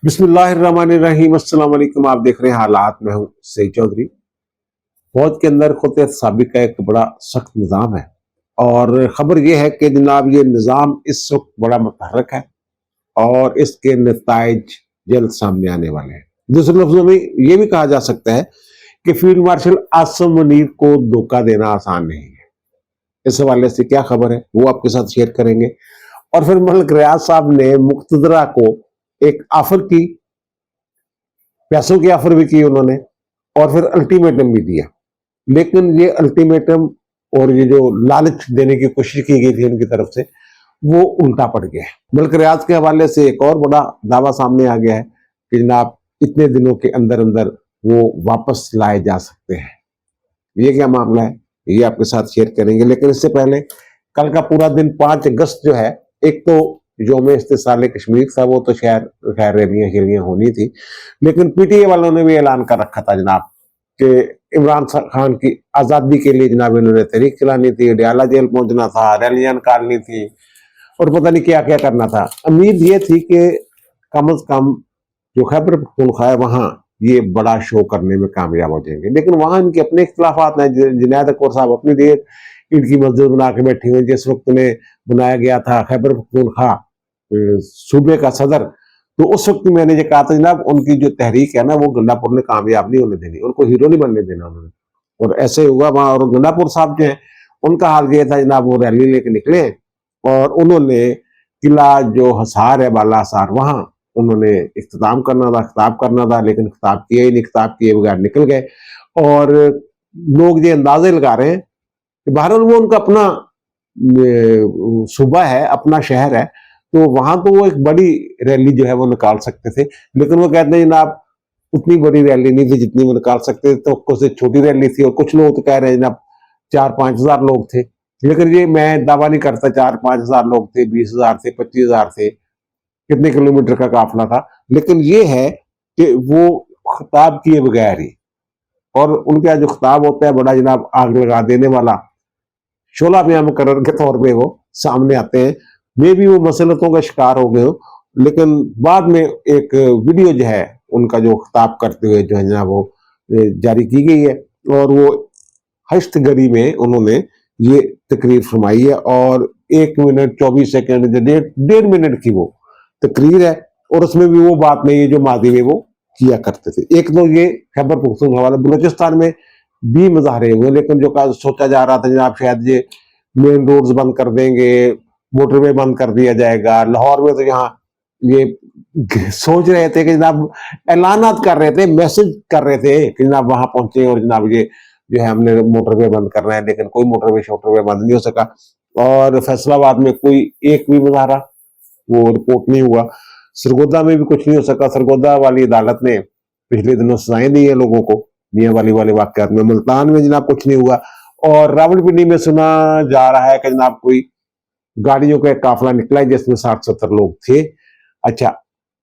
बिस्मिल्लाहिर्रहमानिर्रहीम। अस्सलाम वालेकुम। आप देख रहे हैं हालात। मैं हूं सईद चौधरी। फौज के अंदर खुद साबिक का एक बड़ा सख्त निज़ाम है और ख़बर यह है कि जनाब ये निज़ाम इस वक्त बड़ा मुतहर्रिक है और इसके नताइज जल्द सामने आने वाले हैं। दूसरे लफ्जों में यह भी कहा जा सकता है कि फील्ड मार्शल आसिम मुनीर को धोखा देना आसान नहीं है। इस हवाले से क्या खबर है वो आपके साथ शेयर करेंगे। और फिर मलिक रियाज साहब ने मुक्तदरा को एक ऑफर की, पैसों की ऑफर भी की उन्होंने, और फिर अल्टीमेटम भी दिया। लेकिन ये अल्टीमेटम और ये जो लालच देने की कोशिश की गई थी उनकी तरफ से, वो उल्टा पड़ गया है। मलिक रियाज के हवाले से एक और बड़ा दावा सामने आ गया है कि जनाब इतने दिनों के अंदर अंदर वो वापस लाए जा सकते हैं। ये क्या मामला है ये आपके साथ शेयर करेंगे। लेकिन इससे पहले कल का पूरा दिन 5 अगस्त जो है, एक तो यौम इस्तिसाल कश्मीर था, वो तो खैर रैलियां शेलियां होनी थी, लेकिन पीटीए वालों ने भी ऐलान कर रखा था जनाब कि इमरान खान की आज़ादी के लिए जनाब इन्होंने तहरीक चलानी थी, डयाला जेल पहुंचना था, रैलियां निकालनी थी और पता नहीं क्या क्या करना था। उम्मीद ये थी कि कम अज कम जो खैबर पख्तूनख्वा है वहाँ ये बड़ा शो करने में कामयाब हो जाएंगे, लेकिन वहाँ इनके अपने इख्तलाफात हैं। जुनैद अकबर साहब अपनी देर इनकी मस्जिद बना के बैठे हुए। जिस वक्त उन्हें बनाया गया था खैबर पख्तूनख्वा सूबे का सदर, तो उस वक्त मैंने ये कहा था जनाब उनकी जो तहरीक है ना वो गंडापुर ने कामयाब नहीं होने देनी, उनको हीरो नहीं बनने देना उन्होंने। और ऐसे हुआ वहां। और गंडापुर साहब जो है उनका हाल ये था जनाब, वो रैली लेके निकले और उन्होंने किला जो हसार है बाला हसार, वहां उन्होंने इख्तिताम करना था, खिताब करना था, लेकिन खिताब किए ही नहीं। खिताब किए बगैर निकल गए और लोग ये अंदाजे लगा रहे हैं कि बहरहाल वो उनका अपना सूबा है, अपना शहर है, तो वहां तो वो एक बड़ी रैली जो है वो निकाल सकते थे। लेकिन वो कहते हैं जनाब उतनी बड़ी रैली नहीं थी जितनी वो निकाल सकते थे, तो उससे छोटी रैली थी। और कुछ लोग तो कह रहे हैं जनाब 4-5 हजार लोग थे, लेकिन ये मैं दावा नहीं करता 4-5 हजार लोग थे, 20 हजार थे, 25 हजार थे, कितने किलोमीटर का काफिला था। लेकिन ये है कि वो खिताब किए बगैर ही, और उनका जो खिताब होता है बड़ा जनाब आग लगा देने वाला, शोला मियां मुकर्रर के तौर पे वो सामने आते हैं। मे भी वो मसलतों का शिकार हो गए हो, लेकिन बाद में एक वीडियो जो है उनका जो खिताब करते हुए जो है ना वो जारी की गई है, और वो हश्तगरी में उन्होंने ये तकरीर फरमाई है। और 1 मिनट 24 सेकंड, 1.5 मिनट की वो तकरीर है, और उसमें भी वो बात नहीं है जो माजी में वो किया करते थे। एक तो ये खैबर पख्तूनख्वा वाला, बलूचिस्तान में भी मुजाहरे हुए, लेकिन जो सोचा जा रहा था जनाब शायद ये मेन रोड्स बंद कर देंगे, मोटरवे बंद कर दिया जाएगा। लाहौर में तो यहाँ ये सोच रहे थे कि जनाब ऐलानात कर रहे थे, मैसेज कर रहे थे कि जनाब वहां पहुंचे और जनाब ये जो है हमने मोटरवे बंद करना है, लेकिन कोई मोटरवे बंद नहीं हो सका। और फैसलाबाद में कोई एक भी मुजाहरा वो रिपोर्ट नहीं हुआ। सरगोदा में भी कुछ नहीं हो सका। सरगोदा वाली अदालत ने पिछले दिनों सजाएं दी है लोगों को मियाँ वाली वाले वाकयात में। मुल्तान में जनाब कुछ नहीं हुआ। और रावलपिंडी में सुना जा रहा है कि जनाब कोई गाड़ियों का एक काफिला निकला है जिसमें 60-70 लोग थे। अच्छा,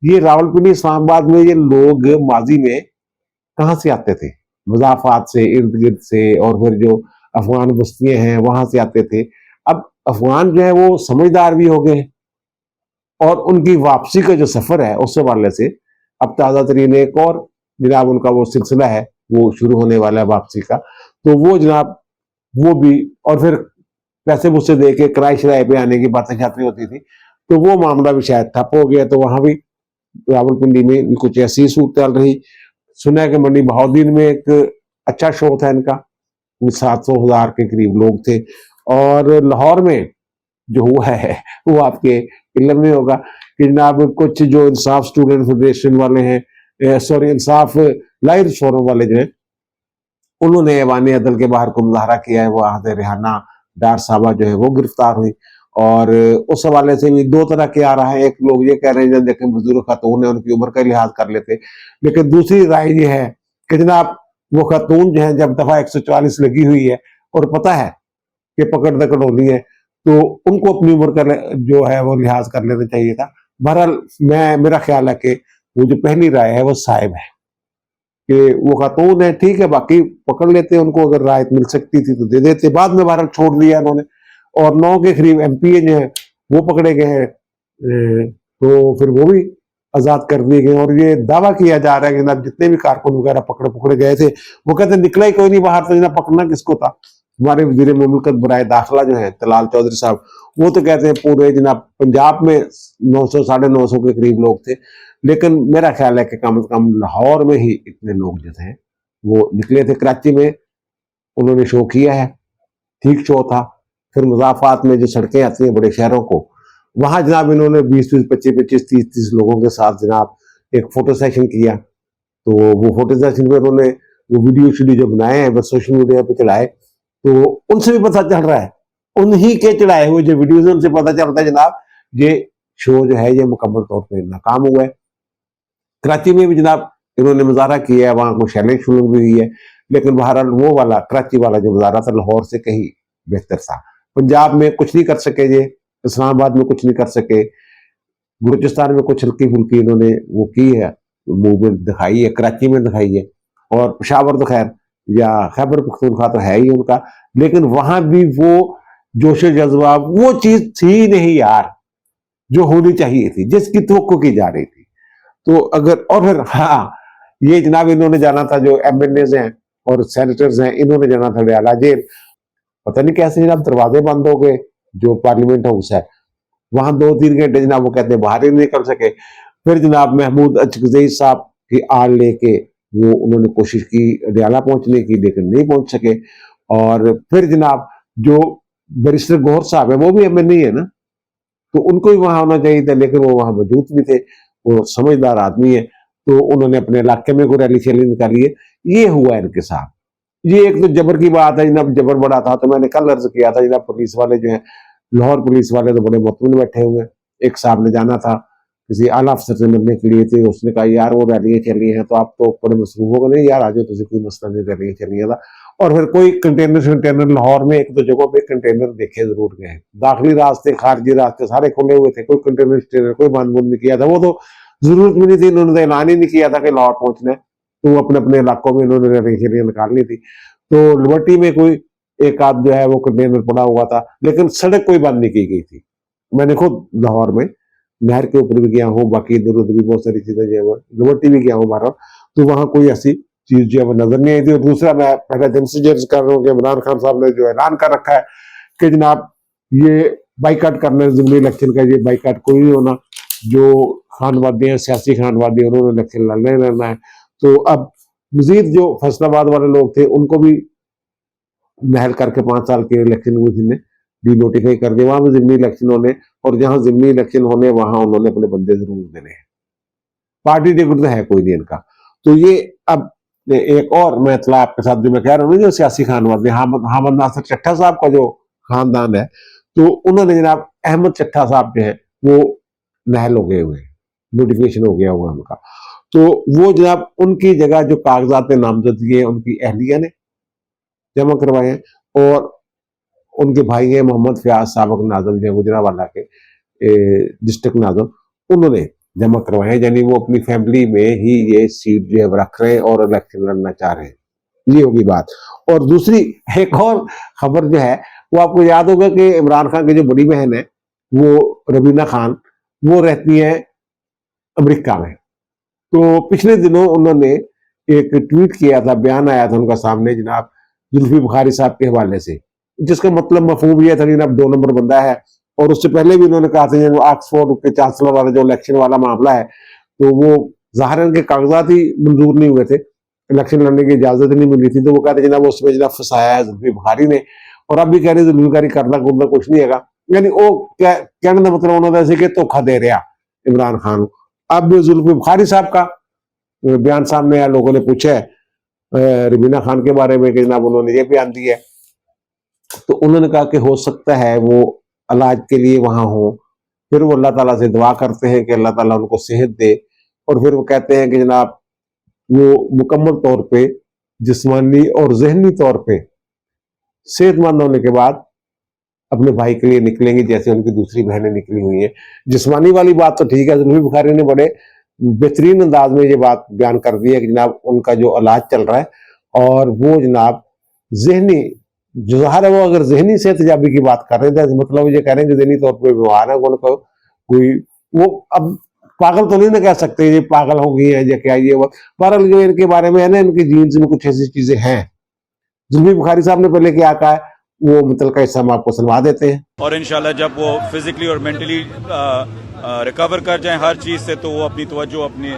ये रावलपिंडी इस्लामाबाद में ये लोग माजी में कहाँ से आते थे? मुजाफात से, इर्द गिर्द से, और फिर जो अफगान बस्तियां हैं वहां से आते थे। अब अफगान जो है वो समझदार भी हो गए, और उनकी वापसी का जो सफर है उस हवाले से अब ताज़ा तरीन एक और जनाब उनका वो सिलसिला है वो शुरू होने वाला है वापसी का। तो वो जनाब वो भी, और फिर पैसे मुझसे दे के किराए शराए पे आने की बातें छाती होती थी, तो वो मामला भी शायद ठप हो गया। तो वहां भी रावलपिंडी में भी कुछ ऐसी सूरत चल रही। सुना है कि मंडी बहाउद्दीन में एक अच्छा शो था इनका, 700,000 के करीब लोग थे। और लाहौर में जो हुआ है वो आपके इल्म में होगा कि जनाब कुछ जो इंसाफ स्टूडेंट फेडरेशन वाले हैं, सॉरी इंसाफ लाइफ फोरम वाले जो है, उन्होंने ऐवान अदल के बाहर को मुजाहरा किया है। वहां से रेहाना डार साहबा जो है वो गिरफ्तार हुई। और उस हवाले से भी दो तरह के आ रहा है। एक लोग ये कह रहे हैं देखें बुजुर्ग खातून है, उनकी उम्र का लिहाज कर लेते, लेकिन दूसरी राय ये है कि जनाब वो खातून जो है जब दफा 144 लगी हुई है और पता है कि पकड़ दकड़ होनी है, तो उनको अपनी उम्र का जो है वो लिहाज कर लेना चाहिए था। बहरहाल मेरा ख्याल है कि वो जो पहली राय है वो साहिब है कि वो खातून है, ठीक है, बाकी पकड़ लेते उनको, अगर राहत मिल सकती थी तो दे देते। बाद में बहरहाल छोड़ दिया उन्होंने। और 9 के करीब एमपीए जो है वो पकड़े गए हैं, तो फिर वो भी आजाद कर दिए गए। और ये दावा किया जा रहा है कि जनाब जितने भी कारकुन वगैरह पकड़े गए थे, वो कहते निकला ही कोई नहीं बाहर, तो जनाब पकड़ना किसको था। हमारे वजीर मुमलकत बराए दाखिला जो है तलाल चौधरी साहब, वो तो कहते हैं पूरे जनाब पंजाब में 900 950 के करीब लोग थे, लेकिन मेरा ख्याल है कि कम से कम लाहौर में ही इतने लोग जो थे वो निकले थे। कराची में उन्होंने शो किया है, ठीक शो था। फिर मुजाफात में जो सड़कें आती हैं बड़े शहरों को, वहां जनाब इन्होंने 20-20, 25-25, 30-30 लोगों के साथ जनाब एक फोटो सेशन किया। तो वो फोटो सेशन में उन्होंने वो वीडियो जो बनाए हैं बस सोशल मीडिया पे चलाए, तो उनसे भी पता चल रहा है, उन्हीं के चढ़ाए हुए जो वीडियोज उनसे पता चलता है जनाब ये शो जो है ये मुकम्मल तौर पर नाकाम हुआ है। कराची में भी जनाब इन्होंने मुजाहरा किया है, वहां को शैलिंग शुरू भी हुई है, लेकिन बहरहाल वो वाला कराची वाला जो मुजाहरा था लाहौर से कहीं बेहतर था। पंजाब में कुछ नहीं कर सके, ये इस्लामाबाद में कुछ नहीं कर सके, बलूचिस्तान में कुछ हल्की फुल्की इन्होंने वो की है, मूवमेंट दिखाई है, कराची में दिखाई है, और पेशावर तो खैर या खैबर पख्तूनख्वा तो है ही उनका, लेकिन वहां भी वो जोश जज्बा वो चीज थी नहीं यार जो होनी चाहिए थी, जिसकी तवक्को की जा रही थी। तो अगर और फिर हाँ, ये जनाब इन्होंने जाना था, जो एमएलए हैं और सेनेटर्स हैं, इन्होंने जाना था डयाला जेल। पता नहीं कैसे जनाब दरवाजे बंद हो गए, जो पार्लियामेंट हाउस है वहां 2-3 घंटे जनाब वो कहते हैं बाहर ही नहीं निकल सके। फिर जनाब महमूद अचकजई साहब की आड़ लेके वो उन्होंने कोशिश की डयाला पहुंचने की, लेकिन नहीं पहुंच सके। और फिर जनाब जो बैरिस्टर गौहर साहब है वो भी एमएनए है ना, तो उनको भी वहां होना चाहिए था, लेकिन वो वहां मौजूद भी थे, वो समझदार आदमी है, तो उन्होंने अपने इलाके में कोई रैली शैली निकाली है। ये हुआ इनके साथ। ये एक तो जबर की बात है जनाब, जबर बड़ा था, तो मैंने कल अर्ज किया था जनाब पुलिस वाले जो है, लाहौर पुलिस वाले तो बड़े मुतमिन बैठे हुए हैं। एक साहब ने जाना था किसी आला अफसर से मिलने के लिए थे, उसने कहा यार वो रैलियां चल रही हैं तो आप तो बड़े मसरूफ हो गए, नहीं यार आ जाओ, तुझे कोई मसला नहीं, रैलियां चल रही है था। और फिर कोई कंटेनर लाहौर में एक दो जगहों पे कंटेनर देखे जरूर गए, दाखिली रास्ते खारजी रास्ते सारे खुले हुए थे, कोई कंटेनर कोई बंद नहीं किया था, वो तो जरूरत भी नहीं थी, उन्होंने ऐलान ही नहीं किया था कि लाहौर पहुंचना है, तो अपने अपने इलाकों में उन्होंने रैलियां निकालनी थी। तो लिबर्टी में कोई एक आध जो है वो कंटेनर पड़ा हुआ था, लेकिन सड़क कोई बंद नहीं की गई थी। मैंने खुद लाहौर में नहर के ऊपर भी गया हूँ, बाकी इधर उधर भी बहुत सारी चीजें जो है लिबर्टी भी गया हूँ बारह, तो वहां कोई ऐसी चीज जो है वो नजर नहीं आई थी। और दूसरा मैं पहले दिन से जर्ज कर रहा हूँ कि इमरान खान साहब ने जो ऐलान कर रखा है कि जनाब ये बाइकाट करना है, ज़िमनी इलेक्शन का ये बाइकाट कोई नहीं होना, जो खानवादी हैं सियासी खानवादी उन्होंने इलेक्शन लड़ना है। तो अब मजीद जो फैसलाबाद वाले लोग थे उनको भी महल करके 5 साल के इलेक्शन में डी नोटिफाई कर दिया, वहां भी जिमनी इलेक्शन होने, और जहां जिमनी इलेक्शन होने वहां उन्होंने अपने बंदे जरूर देने हैं। पार्टी टिकट तो है कोई नहीं इनका। तो ये अब एक और मैं इतला आपके साथ जो मैं कह रहा हूँ जो सियासी खानवादी हामिद नासिर चट्टा साहब का जो खानदान है, तो उन्होंने जनाब अहमद चट्टा साहब जो है वो महल हो गए हुए, नोटिफिकेशन हो गया हुआ उनका, तो वो जनाब उनकी जगह जो कागजात नामजदगी है उनकी अहलिया ने जमा करवाए हैं, और उनके भाई हैं मोहम्मद फयाज साबक नाजम जो गुजरावाला के डिस्ट्रिक्ट नाजम, उन्होंने जमा करवाए हैं, यानी वो अपनी फैमिली में ही ये सीट जो है रख रहे हैं और इलेक्शन लड़ना चाह रहे हैं। ये होगी बात। और दूसरी एक और खबर जो है वो आपको याद होगा कि इमरान खान की जो बड़ी बहन है वो रबीना खान, वो रहती है अमेरिका में। तो पिछले दिनों उन्होंने एक ट्वीट किया था, बयान आया था उनका सामने जनाब जुल्फी बुखारी साहब के हवाले से, जिसका मतलब मफहूम यह था कि जनाब 2 नंबर बंदा है। और उससे पहले भी उन्होंने कहा था ऑक्सफोर्ड के चांसलर वाला जो इलेक्शन वाला मामला है, तो वो ज़ाहिर उनके कागजात ही मंजूर नहीं हुए थे, इलेक्शन लड़ने की इजाजत नहीं मिली थी, तो वो कहते जनाब उसमें जनाब फंसाया है जुल्फी बुखारी ने, और अब भी कह रहे जुल्फी बुखारी करना कुछ कुछ नहीं है। यानी वो कहने का मतलब उन्होंने ऐसे कि धोखा दे रहा इमरान खान। अब जुल्फी बुखारी साहब का बयान सामने आया, लोगों ने पूछा है रबीना खान के बारे में कि जनाब उन्होंने ये बयान दिया है, तो उन्होंने कहा कि हो सकता है वो इलाज के लिए वहां हो, फिर वो अल्लाह ताला से दुआ करते हैं कि अल्लाह ताला उनको सेहत दे, और फिर वो कहते हैं कि जनाब वो मुकम्मल तौर पे जिस्मानी और जहनी तौर पे सेहतमंद होने के बाद अपने भाई के लिए निकलेंगे, जैसे उनकी दूसरी बहनें निकली हुई हैं। जिस्मानी वाली बात तो ठीक है, जुल्फी बुखारी ने बड़े बेहतरीन अंदाज में ये बात बयान कर दी है कि जनाब उनका जो इलाज चल रहा है, और वो जनाब जहनी जो ज़ाहिर है वो अगर जहनी सेहतयाबी की बात कर रहे थे, मतलब ये कह रहे हैं कि जहनी तौर पर बीमार है उनको कोई वो अब पागल तो नहीं ना कह सकते ये पागल हो गई है या क्या ये वो। बहरहाल जो इनके बारे में है ना, इनके जीन्स में कुछ ऐसी चीजें हैं। जुल्फी बुखारी साहब ने पहले क्या कहा है, वो मतलब का हिस्सा हम आपको सुनवा देते हैं। और इंशाल्लाह जब वो फिजिकली और मेंटली रिकवर कर जाएं हर चीज से, तो वो अपनी तवज्जो अपने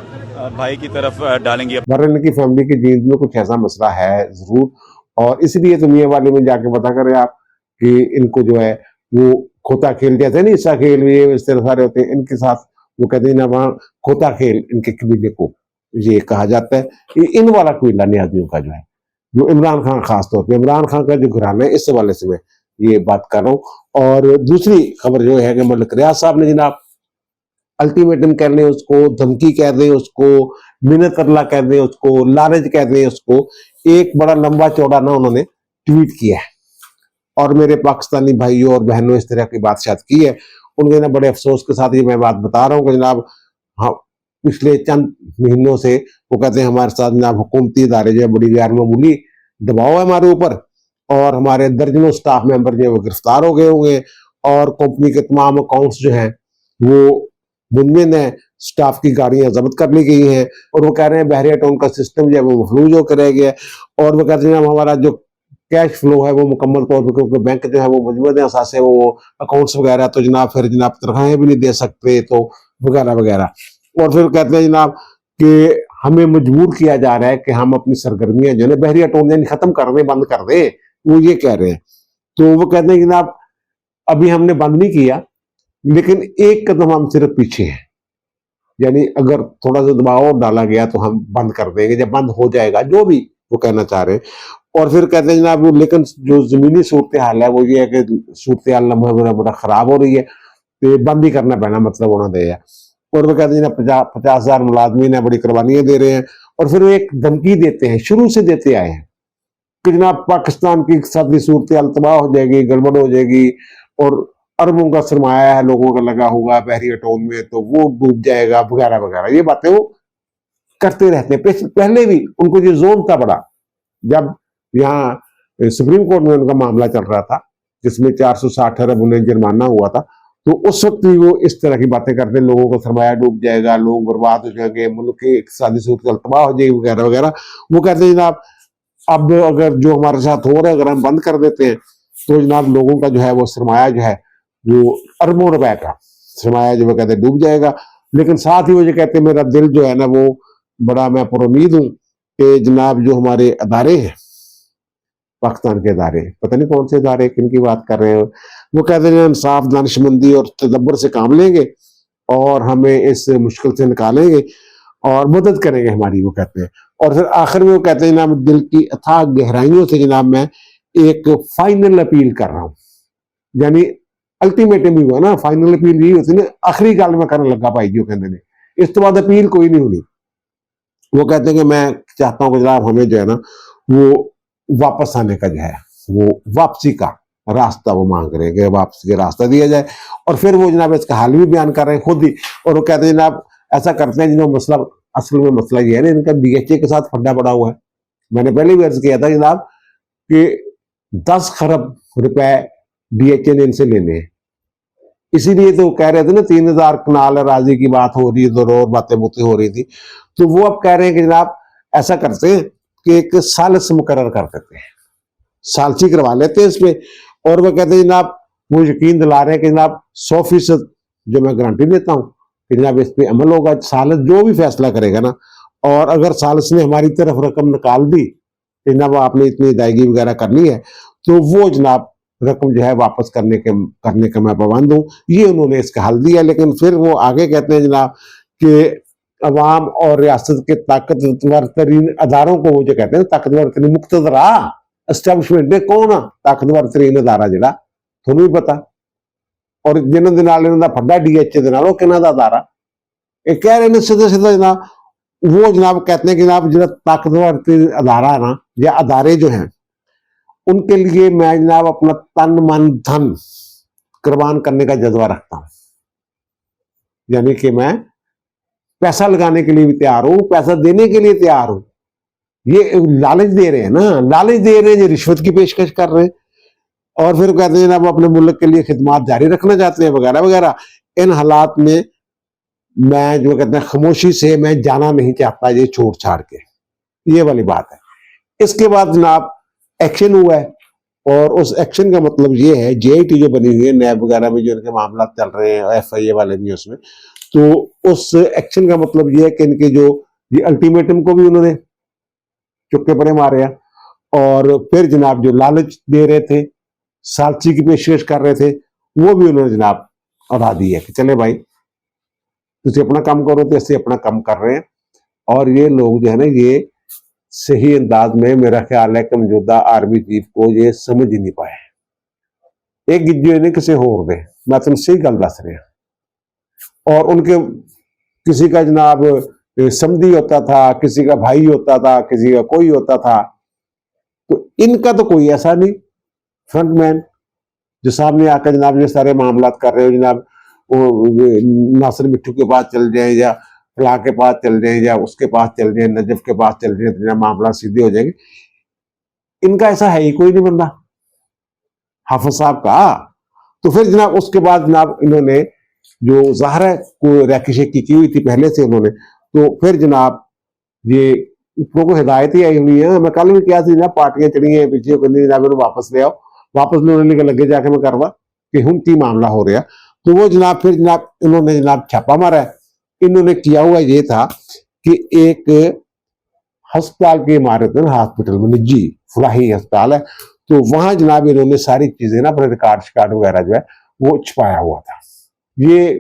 भाई की तरफ डालेंगे। बहरहाल इनकी फैमिली के जीन्स में कुछ ऐसा मसला है जरूर, और इसलिए तो मियाँ वाले में जाके पता करें आप कि इनको जो है वो खोता खेल, जैसे नहीं ईसा खेल ये इस तरह सारे होते हैं इनके साथ, वो कहते हैं ना वहाँ खोता खेल इनके कबीले को ये कहा जाता है। ये इन वाला कबीला नहीं आदमियों का जो है, जो इमरान खान खास तौर पे, इमरान खान का जो घराना है इस हवाले से मैं ये बात कर रहा हूँ। और दूसरी खबर जो है कि मलिक रियाज साहब ने जनाब अल्टीमेटम कह दें उसको, धमकी कह दें उसको, मिन्नत अल्लाह कह दें उसको, लालच कह दें उसको, एक बड़ा लंबा चौड़ा ना उन्होंने ट्वीट किया है और मेरे पाकिस्तानी भाइयों और बहनों इस तरह की बात शायद की है। उनके ना बड़े अफसोस के साथ ये मैं बात बता रहा हूँ कि जनाब हाँ पिछले चंद महीनों से वो कहते हैं हमारे साथ जनाब हुकूमती इदारे जो है बड़ी गैर मामूली दबाव है हमारे ऊपर, और हमारे दर्जनों स्टाफ मेंबर जो है वो गिरफ्तार हो गए होंगे, और कंपनी के तमाम अकाउंट्स जो हैं वो मुनमिन है, स्टाफ की गाड़ियां जब्त कर ली गई हैं, और वो कह रहे हैं बहरिया टाउन का सिस्टम जो है वो मफलूज होकर रह गया है। और वो कहते हैं हमारा जो कैश फ्लो है वो मुकम्मल तौर पर, क्योंकि बैंक जो है वो मजबूत असास है, वो अकाउंट्स वगैरह तो जनाब फिर जनाब तनख्वाहें भी नहीं दे सकते, तो वगैरह वगैरह। और फिर कहते हैं जनाब कि हमें मजबूर किया जा रहा है कि हम अपनी सरगर्मियां जो है बहरिया टोन यानी खत्म कर दें, बंद कर दें, वो ये कह रहे हैं। तो वो कहते हैं जनाब अभी हमने बंद नहीं किया, लेकिन एक कदम हम सिर्फ पीछे हैं, यानी अगर थोड़ा सा दबाव डाला गया तो हम बंद कर देंगे जब बंद हो जाएगा, जो भी वो कहना चाह रहे हैं। और फिर कहते हैं जनाब लेकिन जो जमीनी सूरत हाल है वो ये है कि सूरत हाल बड़ा खराब हो रही है, तो बंद ही करना पैना मतलब होना दे है। और वो कहते हैं 50,000 मुलाजमीन है, बड़ी कुर्बानियां दे रहे हैं। और फिर वो एक धमकी देते हैं, शुरू से देते आए हैं कि जनाब पाकिस्तान की इक़्तिसादी सूरत हाल तबाह हो जाएगी, गड़बड़ हो जाएगी, और अरबों का सरमाया है लोगों का लगा हुआ बहरिया टाउन में, तो वो डूब जाएगा वगैरह वगैरह, ये बातें वो करते रहते हैं। पहले भी उनको ये जोन था बड़ा, जब यहाँ सुप्रीम कोर्ट में उनका मामला चल रहा था जिसमें 460 अरब उन्हें जुर्माना हुआ था, तो उस वक्त भी वो इस तरह की बातें करते, लोगों का सरमाया डूब जाएगा, लोग बर्बाद हो जाएंगे, मुल्क की इक़्तिसादी सूरत तबाह हो जाएगी वगैरह वगैरह। वो कहते हैं जनाब अब अगर जो हमारे साथ हो रहा है अगर हम बंद कर देते हैं तो जनाब लोगों का जो है वो सरमाया जो है जो अरबों रुपए का सरमाया जो वो कहते हैं डूब जाएगा। लेकिन साथ ही वो जो कहते हैं मेरा दिल जो है ना वो बड़ा, मैं पुरुम्मीद हूँ कि जनाब जो हमारे अदारे हैं पाकिस्तान के अदारे, पता नहीं कौन से अदारे किन की बात कर रहे हो, वो कहते हैं इंसाफ दानिशमंदी और तदब्बर से काम लेंगे और हमें इस मुश्किल से निकालेंगे और मदद करेंगे हमारी, वो कहते हैं। और फिर आखिर में वो कहते हैं जनाब दिल की अथाह गहराइयों से जनाब मैं एक फाइनल अपील कर रहा हूँ, यानी अल्टीमेटम ही हुआ ना, फाइनल अपील यही होती है, आखिरी गल में करने लगा भाई जी कहते हैं, इस तो बाद अपील कोई नहीं होनी। वो कहते हैं कि मैं चाहता हूँ कि जनाब हमें जो है ना वो वापस आने का जो है वो वापसी का रास्ता वो मांग रहे हैं कि वापसी का रास्ता दिया जाए। और फिर वो जनाब इसका हाल भी बयान कर रहे हैं खुद ही, और वो कहते हैं जनाब ऐसा करते हैं जिन्होंने मसला, असल में मसला ये है ना इनका बीएचए के साथ फंडा पड़ा हुआ है। मैंने पहले भी अर्ज किया था जनाब कि 10 खरब रुपए बीएचए ने इनसे लेने हैं, इसीलिए तो कह रहे थे ना 3,000 कनाल राजी की बात हो रही है, तो और बातें बुतें हो रही थी। तो वो अब कह रहे हैं कि जनाब ऐसा करते हैं कि एक सालिस मुकर्रर कर देते हैं, सालसी करवा लेते हैं इसमें। और वो कहते हैं जनाब वो यकीन दिला रहे हैं कि जनाब 100% जो मैं गारंटी देता हूँ कि जनाब इस पर अमल होगा, सालिस जो भी फैसला करेगा ना, और अगर सालिस ने हमारी तरफ रकम निकाल दी कि जनाब आपने इतनी अदायगी वगैरह करनी है, तो वो जनाब रकम जो है वापस करने का मैं पाबंद हूँ। ये उन्होंने इसका हल दिया। लेकिन फिर वो आगे कहते हैं जनाब कि अवाम और रियासत के ताकतवर तरीन अदारों को वो जो कहते हैं ताकतवर तरीन मुक्तदरा एस्टैब्लिशमेंट ने कौन आ ताकतवर तरीन अदारा जरा थोनू भी पता, और जिन्होंने इन्हों फंडा डीएचए कि अदारा ये कह रहे हैं सीधा सीधा जनाब, वो जनाब कहते हैं कि जनाब जो ताकतवर अदारा है ना या अदारे जो हैं उनके लिए मैं जनाब अपना तन मन धन कुर्बान करने का जज्बा रखता हूं, यानी कि मैं पैसा लगाने के लिए भी तैयार हूं, पैसा देने के लिए तैयार हूं। ये लालच दे रहे हैं ना, लालच दे रहे हैं, ये रिश्वत की पेशकश कर रहे हैं। और फिर कहते हैं जनाब अपने मुल्क के लिए खिदमत जारी रखना चाहते हैं वगैरह वगैरह। इन हालात में मैं जो कहते हैं खामोशी से मैं जाना नहीं चाहता ये छोड़ छाड़ के, ये वाली बात है। इसके बाद जनाब एक्शन हुआ है, और उस एक्शन का मतलब ये है जेआईटी जो बनी हुई है नैब वगैरह में जो इनके मामला चल रहे हैं, एफआईए वाले भी उसमें, तो उस एक्शन का मतलब ये है कि इनके जो ये अल्टीमेटम को भी उन्होंने चुपके पड़े मारे हैं, और फिर जनाब जो लालच दे रहे थे, सालसी की पेशकश कर रहे थे, वो भी उन्होंने जनाब उड़ा दी है कि चले भाई तुझे अपना काम करो, तो ऐसे अपना काम कर रहे हैं। और ये लोग जो है ना, ये सही अंदाज में मेरा ख्याल है कि मौजूदा आर्मी चीफ को ये समझ ही नहीं पाए। एक गिज्जो ने किसी होर दे, मैं तुम सही गल दस रहा। और उनके किसी का जनाब समधी होता था, किसी का भाई होता था, किसी का कोई होता था, तो इनका तो कोई ऐसा नहीं फ्रंटमैन जो सामने आकर जनाब ये सारे मामला कर रहे हो, जनाब वो नासिर मिट्टू के पास चल जाए या फला के पास चल जाए या उसके पास चल जाए, नजफ के पास चल जाए, तो मामला सीधे हो जाएंगे। इनका ऐसा है ही कोई नहीं बंदा हाफिज साहब का। तो फिर जनाब उसके बाद जनाब इन्होंने जो ज़ाहरा को रैकी की हुई थी पहले से उन्होंने, तो फिर जनाब ये ऊपरों को हिदायत ही आई हुई है। मैं कल भी क्या थी जनाब, पार्टियां चढ़ी हैं पीछे, जनाब वापस ले आओ, वापस लेने के लगे जाके मैं करवा कि हम की मामला हो रहा। तो वो जनाब फिर जनाब इन्होंने जनाब छापा मारा है। इन्होंने किया हुआ ये था कि एक अस्पताल की इमारत है, हॉस्पिटल में निजी फलाही अस्पताल है, तो वहां जनाब इन्होंने सारी चीजें ना अपने रिकॉर्ड शिकार्ड वगैरह जो है वो छुपाया हुआ था। ये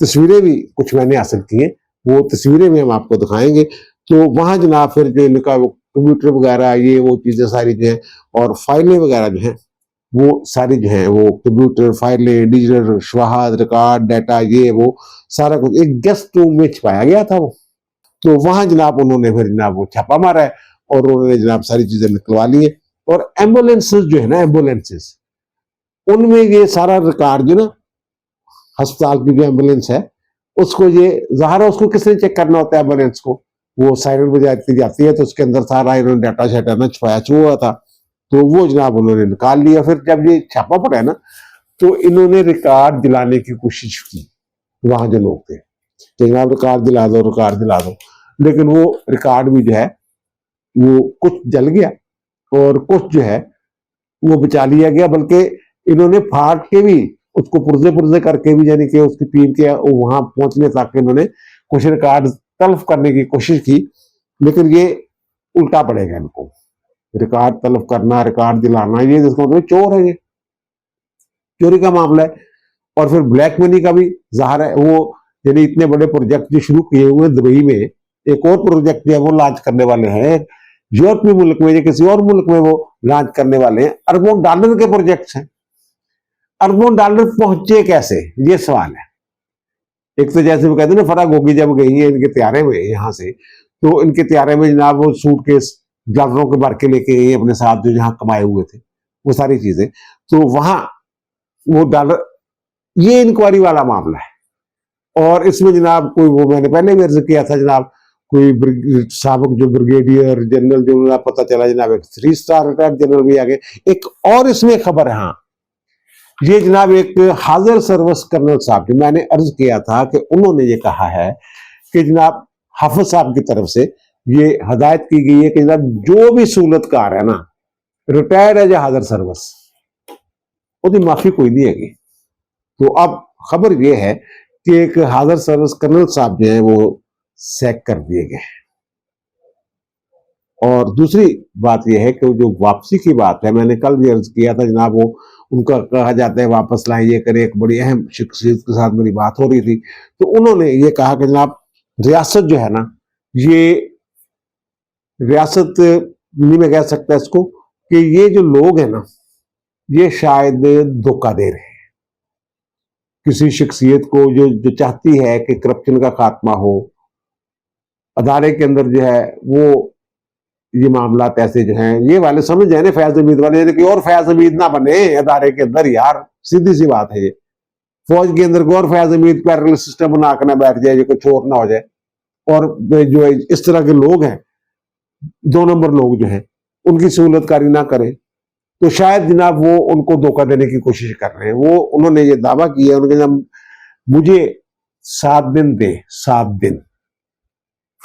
तस्वीरें भी कुछ मैंने हासिल की हैं, वो तस्वीरें में हम आपको दिखाएंगे। तो वहां जनाब फिर जो इनका कंप्यूटर वगैरह ये वो चीजें सारी जो है, और फाइलें वगैरह जो है वो सारी जो है, वो कंप्यूटर फाइलें, डिजिटल शवाहद, रिकॉर्ड, डाटा, ये वो सारा कुछ एक गेस्ट रूम में छुपाया गया था वो। तो वहां जनाब उन्होंने फिर जनाब वो छापा मारा है, और उन्होंने जनाब सारी चीजें निकलवा ली है। और एम्बुलेंसेस जो है ना, एम्बुलेंसेस उनमें ये सारा रिकॉर्ड जो ना, अस्पताल की जो एम्बुलेंस है उसको ये ज़ाहिर उसको किसने चेक करना होता है, एम्बुलेंस को वो साइरन बजाती जाती है, तो उसके अंदर सारा इन्होंने डाटा शाटा ना छुपाया हुआ था। तो वो जनाब उन्होंने निकाल लिया। फिर जब ये छापा पड़ा है ना, तो इन्होंने रिकॉर्ड दिलाने की कोशिश की वहां जो लोग थे कि जनाब रिकॉर्ड दिला दो, रिकॉर्ड दिला दो, लेकिन वो रिकॉर्ड भी जो है वो कुछ जल गया और कुछ जो है वो बचा लिया गया, बल्कि इन्होंने फाड़ के भी उसको पुर्जे पुर्जे करके भी, यानी कि उसकी टीम के वहां पहुंचने तक इन्होंने कुछ रिकॉर्ड तलब करने की कोशिश की, लेकिन ये उल्टा पड़ेगा इनको। रिकॉर्ड तलब करना, रिकॉर्ड दिलाना, ये जिसको मतलब चोर है, ये चोरी का मामला है। और फिर ब्लैक मनी का भी ज़ाहिर है, वो यानी इतने बड़े प्रोजेक्ट जो शुरू किए हुए दुबई में, एक और प्रोजेक्ट जो है वो लॉन्च करने वाले हैं यूरोपीय मुल्क में या किसी और मुल्क में, वो लॉन्च करने वाले हैं। अरबों डॉलर के प्रोजेक्ट्स हैं। अरबों डॉलर पहुंचे कैसे, ये सवाल है। एक तो जैसे वो कहते हैं ना, फराग होगी जब गई है इनके त्यारे में यहाँ से, तो इनके त्यारे में जनाब वो सूटकेस डॉलरों के भर के लेके गई अपने साथ जो जहां कमाए हुए थे वो सारी चीजें, तो वहां वो डॉलर, ये इंक्वायरी वाला मामला है। और इसमें जनाब कोई, वो मैंने पहले भी अर्ज किया था जनाब, कोई साबक जो ब्रिगेडियर जनरल जो पता चला जनाब, एक 3 स्टार रिटायर्ड जनरल भी आ गए। एक और इसमें खबर है, हाँ, ये जनाब एक हाजिर सर्विस कर्नल साहब की, मैंने अर्ज किया था कि उन्होंने ये कहा है कि जनाब हाफिज साहब की तरफ से ये हदायत की गई है कि जनाब जो भी सहूलतकार है ना, रिटायर्ड है या हाजिर सर्विस, उसकी माफी कोई नहीं है। तो अब खबर ये है कि एक हाजिर सर्विस कर्नल साहब जो है वो सैक कर दिए गए। और दूसरी बात यह है कि जो वापसी की बात है, मैंने कल भी अर्ज किया था जनाब, वो उनका कहा जाता है वापस लाएं, ये करें। एक बड़ी अहम शख्सियत के साथ मेरी बात हो रही थी, तो उन्होंने ये कहा कि जनाब रियासत जो है ना, ये रियासत नहीं मैं कह सकता इसको, कि ये जो लोग हैं ना, ये शायद धोखा दे रहे हैं किसी शख्सियत को जो चाहती है कि करप्शन का खात्मा हो अदारे के अंदर जो है, वो ये मामला ऐसे जो हैं, ये वाले समझ जाए ना, फैज हमीद वाले, कि और फैज हमीद ना बने अदारे के अंदर यार, सीधी सी बात है। ये फौज के अंदर को और फैज हमीद पैरेलल सिस्टम बना कर ना बैठ जाए, कुछ और ना हो जाए। और जो इस तरह के लोग हैं, 2 नंबर लोग जो हैं, उनकी सहूलतकारी ना करें, तो शायद जनाब वो उनको धोखा देने की कोशिश कर रहे हैं। वो उन्होंने ये दावा किया, उन्होंने मुझे 7 दिन दे, 7 दिन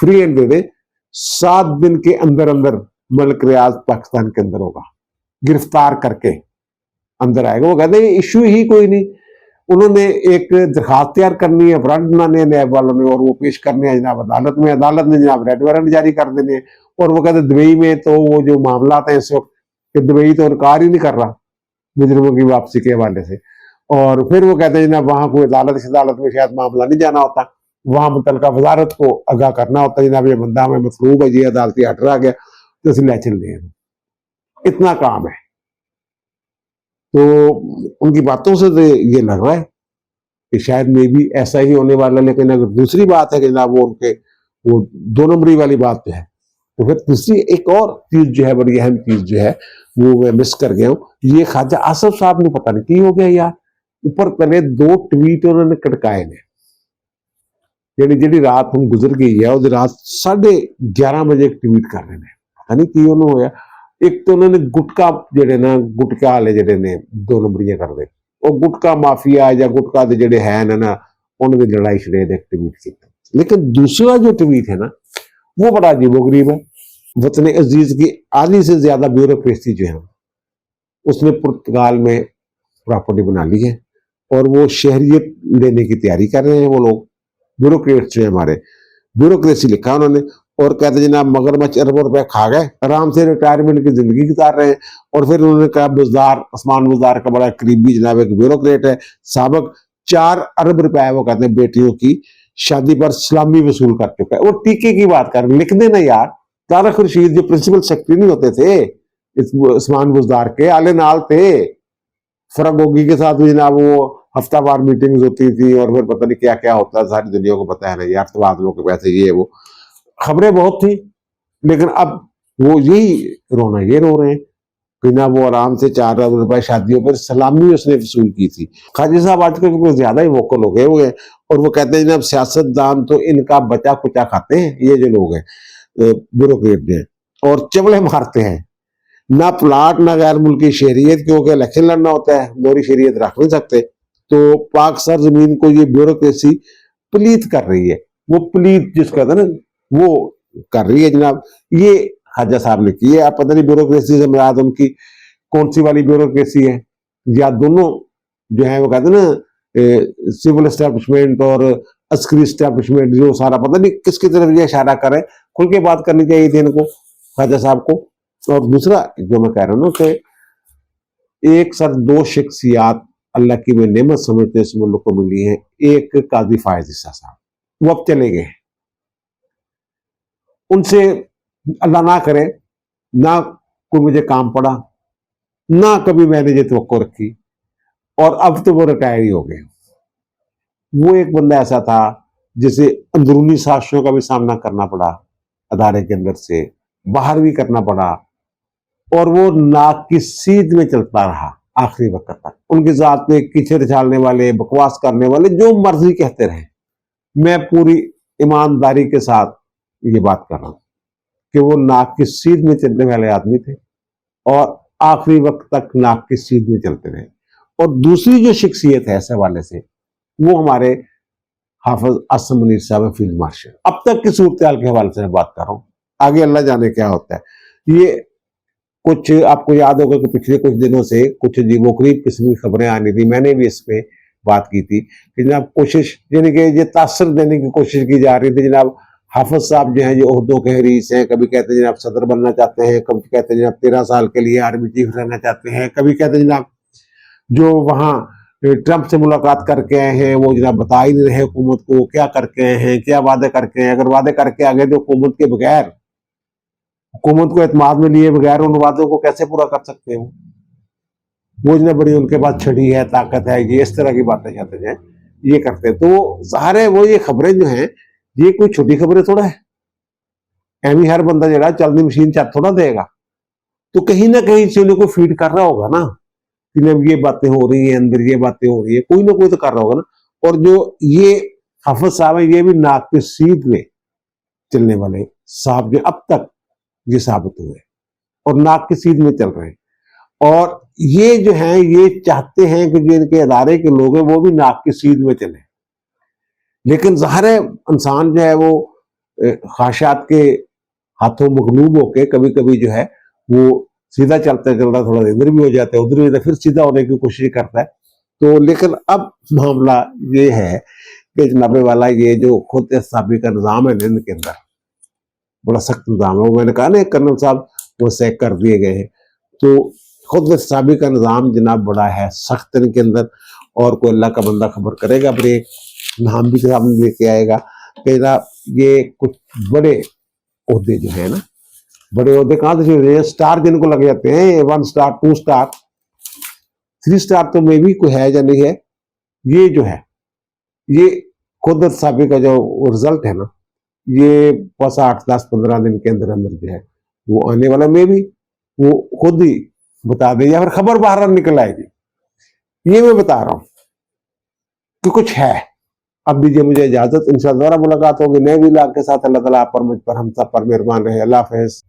फ्री एंड दे दे, 7 दिन के अंदर अंदर मलिक रियाज पाकिस्तान के अंदर होगा, गिरफ्तार करके अंदर आएगा। वो कहते हैं इश्यू ही कोई नहीं, उन्होंने एक दरखास्त तैयार करनी है, वारंट बनाने हैं नैब वालों ने, और वो पेश करने हैं जनाब अदालत में, अदालत ने जनाब रेड वारंट जारी कर देने हैं। और वो कहते दुबई में तो वो जो मामला है इस वक्त, कि दुबई तो इनकार ही नहीं कर रहा मुजरिमों की वापसी के हवाले से, और फिर वो कहते हैं जनाब वहां कोई अदालत में शायद मामला नहीं जाना होता, वहां मुतलका वजारत को आगाह करना होता है जनाब ये बंदा हमें मसलूब है, ये अदालती आर्डर आ गया तो इसे ले चलते हैं। इतना काम है। तो उनकी बातों से तो ये लग रहा है कि शायद मे भी ऐसा ही होने वाला। लेकिन अगर दूसरी बात है कि जनाब वो उनके वो 2 नंबरी वाली बात जो है, तो फिर दूसरी एक और चीज जो है, बड़ी अहम चीज जो है वो मैं मिस कर गया हूँ। ये ख्वाजा आसफ साहब ने पता नहीं की हो गया यार, ऊपर तले 2 ट्वीट उन्होंने कटकाए ने, जी रात हम गुजर गई है और रात 11:30 बजे एक ट्वीट कर रहे हैं, पता नहीं की उन्होंने होया। एक तो उन्होंने गुटका जेडे ना गुटका वाले जेडे ने 2 नंबरियां कर दे, और गुटका माफिया या गुटका दे जेडे है ना उन्होंने लड़ाई छड़े एक ट्वीट की। लेकिन दूसरा जो ट्वीट है ना वो बड़ा अजीबोगरीब है। वतन अजीज की आधी से ज्यादा ब्यूरोक्रेसी जो है उसने पुर्तगाल में प्रॉपर्टी बना ली है, और वो शहरियत लेने की तैयारी कर रहे हैं। वो लोग ब्यूरोक्रेट्स जो है हमारे, ब्यूरोक्रेसी लिखा उन्होंने, और कहते जनाब मगरमच्छ अरबों रुपए खा गए, आराम से रिटायरमेंट की जिंदगी गुजार रहे हैं। और फिर उन्होंने कहा बुजदार, उस्मान बुजदार का बड़ा करीबी जनाब एक ब्यूरोक्रेट है, साबक 4 अरब रुपए वो कहते हैं बेटियों की शादी पर सलामी वसूल कर चुका है। वो टीके की बात कर लिख देना यार। तारक रशीद जो प्रिंसिपल सेक्रेटरी नहीं होते थे उस्मान बुजदार के, आले नाल थे, फरागोगी के साथ भी जनाब वो हफ्तावार मीटिंग्स होती थी, और फिर पता नहीं क्या क्या होता, सारी दुनिया को पता है ना यार, तो आदमियों के पैसे ये वो खबरें बहुत थी। लेकिन अब वो यही रोना ये रो रहे हैं कि ना वो आराम से 4 अरब रुपए शादियों पर सलामी उसने वसूल की थी। खाजी साहब आजकल कुछ ज्यादा ही वोकल हो गए हुए हैं, और वो कहते हैं जनाब सियासतदान तो इनका बचा कुचा खाते हैं, ये जो लोग हैं ब्यूरोक्रेट हैं, और चवले मारते हैं, ना प्लाट ना गैर मुल्की शहरियत, क्योंकि इलेक्शन लड़ना होता है, दोहरी शहरियत रख नहीं सकते। तो पाक सर जमीन को ये ब्यूरोक्रेसी प्लीत कर रही है, वो प्लीत जिसको कहते हैं ना वो कर रही है जनाब। ये खाजा साहब ने की है। आप पता नहीं ब्यूरोक्रेसी से मुराद उनकी कौन सी वाली ब्यूरोक्रेसी है, या दोनों जो है वो कहते हैं ना सिविल एस्टेब्लिशमेंट और अस्करी एस्टेब्लिशमेंट, जो सारा पता नहीं किसकी तरफ ये इशारा करे। खुल के बात करनी चाहिए थी इनको, खाजा साहब को। और दूसरा जो मैं कह रहा हूँ ना कि एक सर 2 शख्सियात अल्लाह की मैं नेमत समझते इस मुल्क को मिली है। एक काजी फायज ईसा साहब, वो अब चले गए, उनसे अल्लाह ना करे ना कोई मुझे काम पड़ा, ना कभी मैंने ये तवक्को रखी, और अब तो वो रिटायर ही हो गए। वो एक बंदा ऐसा था जिसे अंदरूनी साजिशों का भी सामना करना पड़ा, अदारे के अंदर से बाहर भी करना पड़ा, और वो नाक की सीध में चलता रहा आखिरी वक्त तक। उनकी जात में कीचड़ छालने वाले, बकवास करने वाले जो मर्जी कहते रहे, मैं पूरी ईमानदारी के साथ ये बात कर रहा हूं कि वो नाक की सीध में चलने वाले आदमी थे, और आखिरी वक्त तक नाक की सीध में चलते रहे। और दूसरी जो शख्सियत है ऐसे वाले से, वो हमारे हाफिज असम मुनीर साहब है, फील्ड मार्शल। अब तक की सूरत हाल के हवाले से मैं बात कर रहा हूँ, आगे अल्लाह जाने क्या होता है। ये कुछ आपको याद होगा कि पिछले कुछ दिनों से कुछ अजीबोगरीब किस्म की खबरें आनी थी, मैंने भी इस पे बात की थी कि जनाब कोशिश यानी कि ये तासर देने की कोशिश की जा रही थी। जनाब हाफिज साहब जो हैं जो ओहदों के हरीस हैं, कभी कहते हैं जनाब सदर बनना चाहते हैं, कभी कहते हैं जनाब 13 साल के लिए आर्मी चीफ रहना चाहते हैं, कभी कहते हैं जनाब जो वहाँ ट्रंप से मुलाकात करके आए हैं वो जनाब बता ही नहीं रहे हुकूमत को क्या करके आए हैं, क्या वादे करके आए। अगर वादे करके आ गए तो हुकूमत के बगैर, हुकूमत को एतमाद में लिए बगैर उन वादों को कैसे पूरा कर सकते हो। वो जनाब बड़ी उनके पास छड़ी है, ताकत है, ये इस तरह की बातें कहते हैं, ये करते हैं। तो सारे वो ये खबरें जो हैं ये कोई छोटी खबरें थोड़ा है, एमी हर बंदा जरा चलती मशीन चल थोड़ा देगा। तो कहीं ना कहीं से उन्हें कोई फीड कर रहा होगा ना कि जब ये बातें हो रही है, अंदर ये बातें हो रही है, कोई ना कोई तो कर रहा होगा ना। और जो ये हाफिज साहब है ये भी नाक की सीध में चलने वाले साहब जो अब तक ये साबित हुए, और नाक की सीध में चल रहे हैं। और ये जो है ये चाहते हैं कि जो इनके अदारे के लोग हैं वो भी नाक की सीध में चले। लेकिन ज़ाहिर है इंसान जो है वो ख्वाहिशात के हाथों मगलूब होके कभी कभी जो है वो सीधा चलता चलता थोड़ा इधर भी हो जाता है, उधर भी फिर सीधा होने की कोशिश करता है। तो लेकिन अब मामला ये है कि जनाबे वाला ये जो खुद एहतसाबी का निज़ाम है ना इनके अंदर बड़ा सख्त निज़ाम है। वो मैंने कहा ना कर्नल साहब वो सैक कर दिए गए हैं, तो खुद एहतसाबी का निज़ाम जनाब बड़ा है सख्त इनके अंदर। और कोई अल्लाह का बंदा खबर करेगा फिर एक नाम भी सामने लेके आएगा कि ये कुछ बड़े ओहदे जो है ना, बड़े ओहदे कहाँ से शुरू हुए, स्टार जिनको लग जाते हैं 1 स्टार 2 स्टार 3 स्टार तो मे भी कोई है या नहीं है, ये जो है ये खुद एहतसाबी का जो रिजल्ट है ना, ये बस 8 10 15 दिन के अंदर अंदर जो है वो आने वाला में भी वो खुद ही बता दे या फिर खबर बाहर निकल आएगी। ये मैं बता रहा हूं कि कुछ है। अब दीजिए मुझे इजाजत, इंशाअल्लाह दोबारा मुलाकात होगी नए विलाग के साथ। अल्लाह ताला आप पर मुझ पर हम सब पर मेहरबान रहे। अल्लाह हाफिज।